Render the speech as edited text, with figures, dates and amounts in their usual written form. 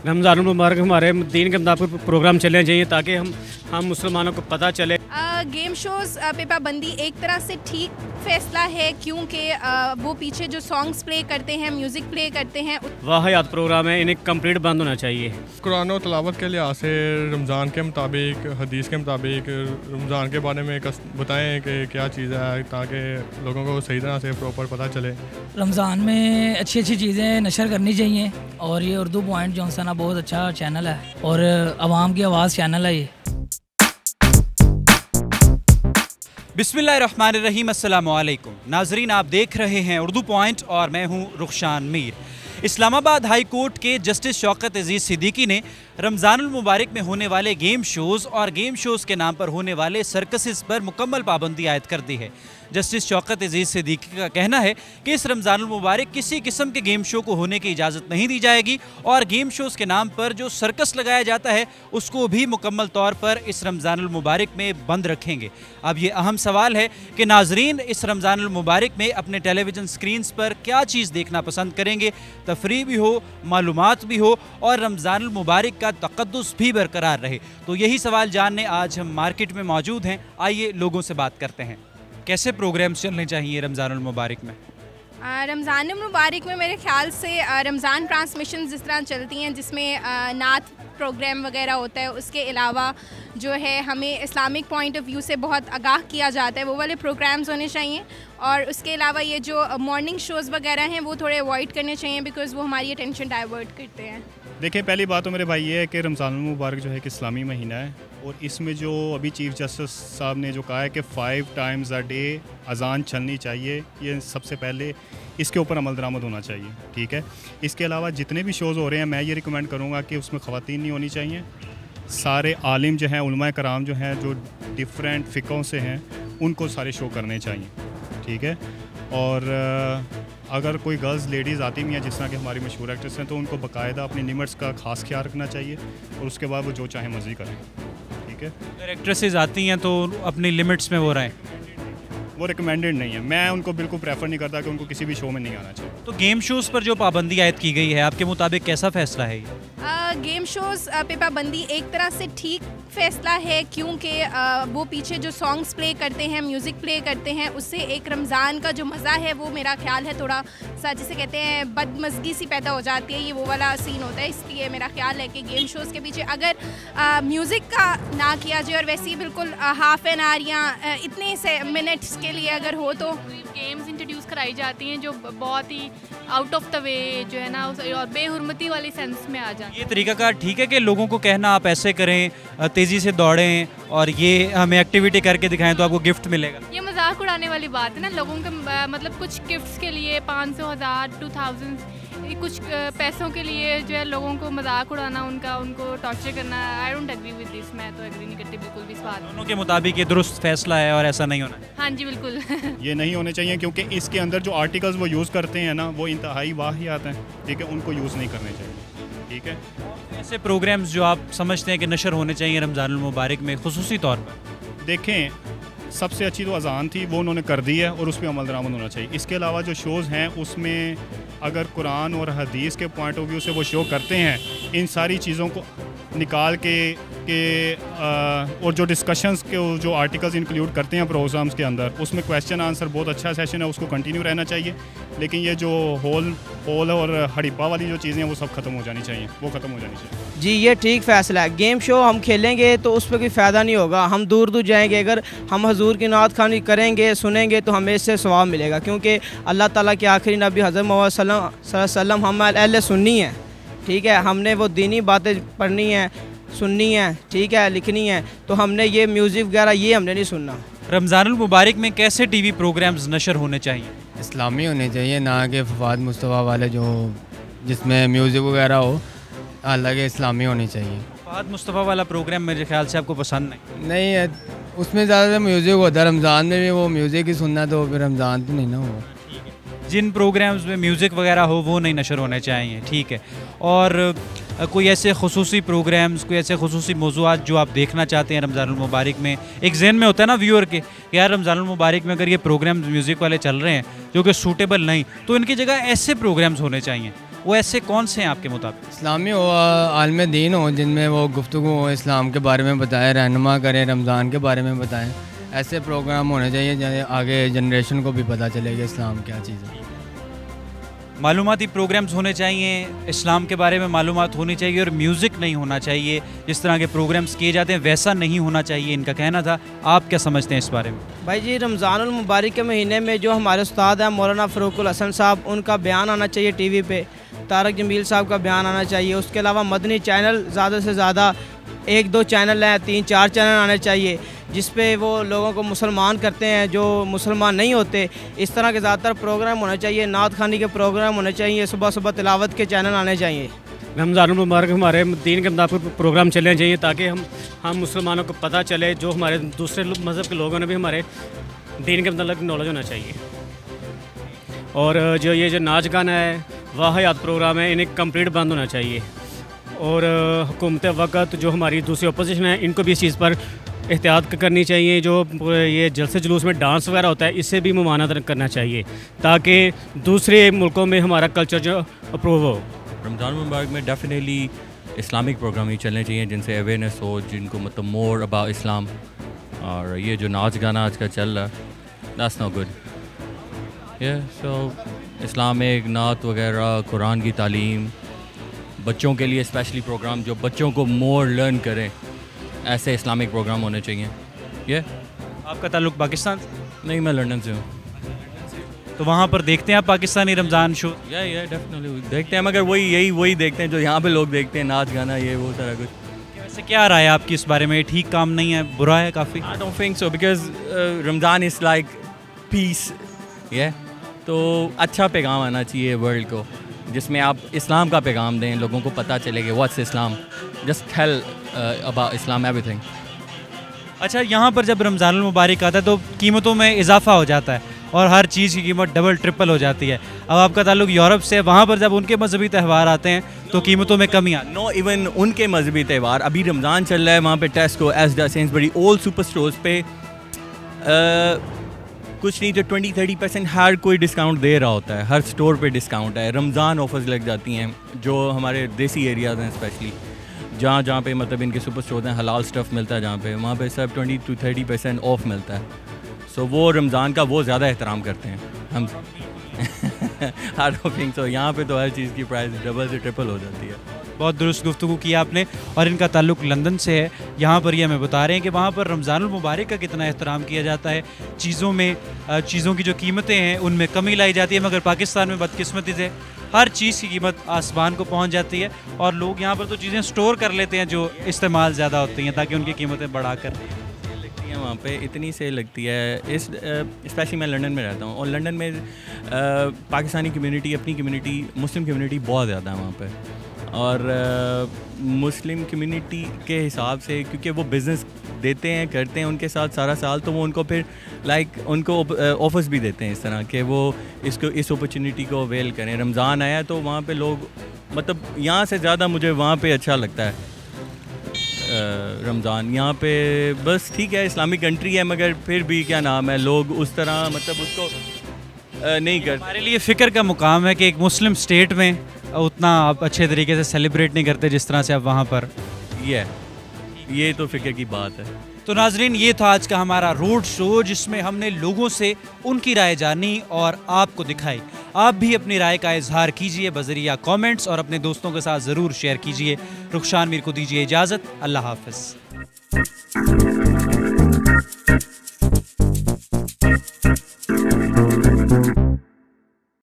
रमज़ान मुबारक हमारे दीन के मुताबिक प्रोग्राम चलने चाहिए ताकि हम मुसलमानों को पता चले। गेम शोज़ पे पाबंदी एक तरह से ठीक फैसला है, क्योंकि वो पीछे जो सॉन्ग्स प्ले करते हैं, म्यूज़िक प्ले करते हैं, वाहियात प्रोग्राम है, इन्हें कंप्लीट बंद होना चाहिए। कुरान और तलावत के लिहाज से रमज़ान के मुताबिक, हदीस के मुताबिक रमज़ान के बारे में बताएं कि क्या चीज़ है ताकि लोगों को सही तरह से प्रॉपर पता चले। रमज़ान में अच्छी अच्छी चीज़ें नशर करनी चाहिए और ये उर्दू पॉइंट जो है ना बहुत अच्छा चैनल है और आवाम की आवाज़ चैनल है ये। बिस्मिल्लाहिर्रहमानिर्रहीम, अस्सलामुअलैकुम नाजरीन, आप देख रहे हैं उर्दू पॉइंट और मैं हूं रुखशान मीर। इस्लामाबाद हाई कोर्ट के जस्टिस शौकत अजीज़ सिद्दीकी ने रमज़ानुल मुबारक में होने वाले गेम शोज़ और गेम शोज़ के नाम पर होने वाले सर्कसेस पर मुकम्मल पाबंदी आयद कर दी है। जस्टिस शौकत अजीज़ सिद्दीकी का कहना है कि इस रमज़ानुल मुबारक किसी किस्म के गेम शो को होने की इजाज़त नहीं दी जाएगी और गेम शोज़ के नाम पर जो सर्कस लगाया जाता है उसको भी मुकम्मल तौर पर इस रमज़ानुल मुबारक में बंद रखेंगे। अब ये अहम सवाल है कि नाजरीन इस रमज़ानुल मुबारक में अपने टेलीविज़न स्क्रीन्स पर क्या चीज़ देखना पसंद करेंगे, तफरीह भी हो, मालूमात भी हो और रमज़ानुल मुबारक का तक़द्दुस भी बरकरार रहे। तो यही सवाल जानने आज हम मार्केट में मौजूद हैं। आइए लोगों से बात करते हैं। कैसे प्रोग्राम्स चलने चाहिए रमज़ानुल मुबारक में? रमज़ानुल मुबारक में मेरे ख्याल से रमज़ान ट्रांसमिशन जिस तरह चलती हैं, जिसमें नात प्रोग्राम वगैरह होता है, उसके अलावा जो है हमें इस्लामिक पॉइंट ऑफ व्यू से बहुत आगाह किया जाता है, वो वाले प्रोग्राम्स होने चाहिए। और उसके अलावा ये जो मॉर्निंग शोज़ वगैरह हैं वो थोड़े अवॉइड करने चाहिए, बिकॉज़ वो हमारी अटेंशन डाइवर्ट करते हैं। देखिए, पहली बात तो मेरे भाई ये है कि रमज़ानुल मुबारक जो है कि इस्लामी महीना है और इसमें जो अभी चीफ़ जस्टिस साहब ने जो कहा है कि 5 टाइम्स अ डे अजान चलनी चाहिए, ये सबसे पहले इसके ऊपर अमल दरामद होना चाहिए, ठीक है। इसके अलावा जितने भी शोज़ हो रहे हैं मैं ये रिकमेंड करूँगा कि उसमें ख़वातीन नहीं होनी चाहिए। सारे आलिम जो हैं, उलमा कराम जो हैं, जो डिफरेंट फ़िक़ों से हैं, उनको सारे शो करने चाहिए, ठीक है। और अगर कोई गर्ल्स लेडीज़ आती भी हैं जिस तरह के हमारी मशहूर एक्ट्रेस हैं, तो उनको बाकायदा अपनी लिमिट्स का ख़ास ख्याल रखना चाहिए और उसके बाद वो जो चाहे मर्ज़ी करें, ठीक है। अगर एक्ट्रेसेस आती हैं तो अपनी लिमिट्स में वो रहें, वो रिकमेंडेड नहीं है। मैं उनको बिल्कुल प्रेफर नहीं करता कि उनको किसी भी शो में नहीं आना चाहिए। तो गेम शोज़ पर जो पाबंदी आयद की गई है आपके मुताबिक कैसा फ़ैसला है ये? गेम शोज़ पे पाबंदी एक तरह से ठीक फ़ैसला है, क्योंकि वो पीछे जो सॉन्ग्स प्ले करते हैं, म्यूज़िक प्ले करते हैं, उससे एक रमज़ान का जो मज़ा है वो मेरा ख्याल है थोड़ा सा, जिसे कहते हैं बदमज़गी सी पैदा हो जाती है, ये वो वाला सीन होता है। इसलिए मेरा ख्याल है कि गेम शोज़ के पीछे अगर म्यूज़िक का ना किया जाए और वैसे ही बिल्कुल हाफ एन आवर या इतने से मिनट्स के लिए अगर हो तो गेम्स इंट्रोड्यूस कराई जाती हैं जो बहुत ही आउट ऑफ द वे जो है ना और बेहुरमती वाली सेंस में आ जाती है। ये तरीकाकार ठीक है कि लोगों को कहना आप ऐसे करें, तेज़ी से दौड़ें और ये हमें एक्टिविटी करके दिखाएं तो आपको गिफ्ट मिलेगा? ये मजाक उड़ाने वाली बात है ना लोगों के, मतलब कुछ गिफ्ट्स के लिए 500, 1000, 2000 कुछ पैसों के लिए जो है लोगों को मजाक उड़ाना, उनको टॉर्चर करना, I don't agree with this. मैं तो एग्री नहीं करती बिल्कुल भी इस बात। दोनों के मुताबिक ये दुरुस्त फैसला है और ऐसा नहीं होना है? हाँ जी बिल्कुल। ये नहीं होने चाहिए क्योंकि इसके अंदर जो आर्टिकल्स वो यूज़ करते हैं ना, वो इंतहाई वाहियात हैं, ठीक है, उनको यूज़ नहीं करने चाहिए, ठीक है। ऐसे प्रोग्राम्स जो आप समझते हैं कि नशर होने चाहिए रमज़ानुल मुबारक में खुसूसी तौर पर? देखें, सबसे अच्छी तो अजान थी, वो उन्होंने कर दी है और उस पर अमल दरामद होना चाहिए। इसके अलावा जो शोज़ हैं उसमें अगर कुरान और हदीस के पॉइंट ऑफ व्यू से वो शो करते हैं, इन सारी चीज़ों को निकाल के और जो डिस्कशंस के जो आर्टिकल्स इंक्लूड करते हैं प्रोग्राम्स के अंदर, उसमें क्वेश्चन आंसर बहुत अच्छा सेशन है, उसको कंटिन्यू रहना चाहिए। लेकिन ये जो होल और हड़िप्पा वाली जो चीज़ें हैं वो सब ख़त्म हो जानी चाहिए, वो ख़त्म हो जानी चाहिए। जी, ये ठीक फ़ैसला है। गेम शो हम खेलेंगे तो उस पर कोई फ़ायदा नहीं होगा, हम दूर दूर जाएंगे। अगर हम हजूर की नात खानी करेंगे, सुनेंगे तो हमें इससे सवाब मिलेगा, क्योंकि अल्लाह ताला के आखिरी नबी हज़रत मोहम्मद सल्लल्लाहु अलैहि वसल्लम हम अहले सुन्नी हैं, ठीक है। हमने वो दीनी बातें पढ़नी है, सुननी है, ठीक है, लिखनी है, तो हमने ये म्यूज़िक वगैरह ये हमने नहीं सुनना। रमज़ानुल मुबारक में कैसे टीवी प्रोग्राम्स नशर होने चाहिए? इस्लामी होने चाहिए, ना कि फवाद मुस्तफ़ा वाले जो जिसमें म्यूज़िक वगैरह हो, अलग इस्लामी होनी चाहिए। फवाद मुस्तफ़ा वाला प्रोग्राम मेरे ख्याल से आपको पसंद नहीं है, उसमें ज़्यादा म्यूज़िक होता है। रमज़ान में भी वो म्यूज़िक ही सुनना, तो फिर रमज़ान तो नहीं ना हो। जिन प्रोग्राम्स में म्यूज़िक वगैरह हो वो नहीं नशर होने चाहिए, ठीक है। और कोई ऐसे खुसूसी प्रोग्राम्स, कोई ऐसे खुसूसी मौज़ूआत जो आप देखना चाहते हैं रमज़ानुल मुबारक में? एक ज़हन में होता है ना व्यूअर के, यार रमज़ानुल मुबारक में अगर ये प्रोग्राम्स म्यूज़िक वाले चल रहे हैं जो कि सूटेबल नहीं, तो इनकी जगह ऐसे प्रोग्राम्स होने चाहिए। वो ऐसे कौन से हैं आपके मुताबिक? इस्लामी हो, आलम दीन हो, जिनमें वो गुफ्तगू हो, इस्लाम के बारे में बताएं, रहनुमा करें, रमज़ान के बारे में बताएं। ऐसे प्रोग्राम होने चाहिए जैसे आगे जनरेशन को भी पता चलेगा इस्लाम क्या चीज़ है। मालूमाती प्रोग्राम्स होने चाहिए, इस्लाम के बारे में मालूमात होनी चाहिए और म्यूज़िक नहीं होना चाहिए। जिस तरह के प्रोग्राम्स किए जाते हैं वैसा नहीं होना चाहिए, इनका कहना था। आप क्या समझते हैं इस बारे में? भाई जी, रमज़ानुल मुबारक के महीने में जो हमारे उस्ताद हैं मौलाना फ़रूकुल हसन साहब, उनका बयान आना चाहिए टीवी पे, तारक जमील साहब का बयान आना चाहिए। उसके अलावा मदनी चैनल ज़्यादा से ज़्यादा 1-2 चैनल हैं, 3-4 चैनल आने चाहिए जिस पे वो लोगों को मुसलमान करते हैं जो मुसलमान नहीं होते। इस तरह के ज़्यादातर प्रोग्राम होने चाहिए, नात खानी के प्रोग्राम होने चाहिए, सुबह सुबह तिलावत के चैनल आने चाहिए। रमज़ानुल मुबारक हमारे दीन के मुताबिक प्रोग्राम चलने चाहिए ताकि हम मुसलमानों को पता चले, जो हमारे दूसरे मज़हब के लोगों ने भी हमारे दीन के मतलब नॉलेज होना चाहिए। और जो नाच गाना है, वाहियात प्रोग्राम है, इन्हें कंप्लीट बंद होना चाहिए। और हुकूमत वक़्त जो हमारी दूसरी अपोजिशन है, इनको भी इस चीज़ पर एहतियात करनी चाहिए। जो ये जलसे जुलूस में डांस वगैरह होता है, इससे भी ममानत करना चाहिए ताकि दूसरे मुल्कों में हमारा कल्चर जो अप्रूव हो। रमज़ान मुबारक में डेफिनेटली इस्लामिक प्रोग्राम ही चलने चाहिए जिनसे अवेयरनेस हो, जिनको मतलब मोर अबाउट इस्लाम। और ये जो नाच गाना आज का चल रहा है, that's not good. So Islamic नात वगैरह, कुरान की तालीम, बच्चों के लिए स्पेशली प्रोग्राम जो बच्चों को मोर लर्न करें, ऐसे इस्लामिक प्रोग्राम होने चाहिए। आपका ताल्लुक पाकिस्तान से? नहीं, मैं लंदन से हूँ। तो वहाँ पर देखते हैं आप पाकिस्तानी रमज़ान शो? या डेफिनेटली देखते हैं, मगर वही देखते हैं जो यहाँ पे लोग देखते हैं, नाच गाना ये वो सारा कुछ। वैसे क्या राय है आपकी इस बारे में? ठीक काम नहीं है, बुरा है काफ़ी? I don't think so, because Ramzan is like peace. तो अच्छा पैगाम आना चाहिए वर्ल्ड को, जिसमें आप इस्लाम का पैगाम दें, लोगों को पता चलेगा what's Islam, just tell about Islam everything. अच्छा, यहाँ पर जब रमज़ानुल मुबारक आता है तो कीमतों में इजाफा हो जाता है और हर चीज़ की कीमत डबल ट्रिपल हो जाती है। अब आपका ताल्लुक यूरोप से, वहाँ पर जब उनके मजहबी त्यौहार आते हैं तो कीमतों में कमी आती है। नो, इवन उनके मजहबी त्यौहार, अभी रमज़ान चल रहा है, वहाँ पे Tesco, Asda, Sainsbury, all super stores पे कुछ नहीं तो 20-30% हर कोई डिस्काउंट दे रहा होता है। हर स्टोर पे डिस्काउंट है, रमज़ान ऑफर्स लग जाती हैं जो हमारे देसी एरियाज़ हैं, स्पेशली जहाँ पे मतलब इनके सुपर स्टोर्स हैं, हलाल स्टफ़ मिलता है जहाँ पे, वहाँ पे सब 20-30% ऑफ मिलता है। सो वो रमज़ान का वो ज़्यादा एहतराम करते हैं हम। आई डोंट थिंक सो। यहाँ पे तो हर चीज़ की प्राइस डबल से ट्रिपल हो जाती है। बहुत दुरुस्त गुफ्तगू की आपने। और इनका ताल्लुक लंदन से है। यहाँ पर ये हमें बता रहे हैं कि वहाँ पर रमज़ानुल मुबारक का कितना एहतराम किया जाता है। चीज़ों की जो कीमतें हैं उनमें कमी लाई जाती है, मगर पाकिस्तान में बदकिस्मती से हर चीज़ की कीमत आसमान को पहुँच जाती है और लोग यहाँ पर तो चीज़ें स्टोर कर लेते हैं जो इस्तेमाल ज़्यादा होती हैं ताकि उनकी कीमतें बढ़ा कर लगती हैं। वहाँ पे इतनी सेल लगती है। स्पेशली मैं लंदन में रहता हूँ और लंदन में पाकिस्तानी कम्युनिटी, अपनी कम्युनिटी, मुस्लिम कम्युनिटी बहुत ज़्यादा है वहाँ पे। और मुस्लिम कम्युनिटी के हिसाब से, क्योंकि वो बिज़नेस देते हैं, करते हैं उनके साथ सारा साल, तो वो उनको फिर उनको ऑफर्स भी देते हैं इस तरह के वो इस अपॉर्चुनिटी को अवेल करें। रमज़ान आया तो वहाँ पे लोग, मतलब यहाँ से ज़्यादा मुझे वहाँ पे अच्छा लगता है रमज़ान। यहाँ पे बस ठीक है, इस्लामिक कंट्री है, मगर फिर भी क्या नाम है, लोग उस तरह मतलब उसको नहीं करते। हमारे लिए फ़िक्र का मुकाम है कि एक मुस्लिम स्टेट में उतना आप अच्छे तरीके से सेलिब्रेट नहीं करते जिस तरह से आप वहाँ पर। ये तो फ़िक्र की बात है। तो नाजरीन, ये था आज का हमारा रोड शो जिसमें हमने लोगों से उनकी राय जानी और आपको दिखाई। आप भी अपनी राय का इजहार कीजिए बज़रिया कमेंट्स और अपने दोस्तों के साथ ज़रूर शेयर कीजिए। रुखशान मीर को दीजिए इजाज़त। अल्लाह हाफ़िज़।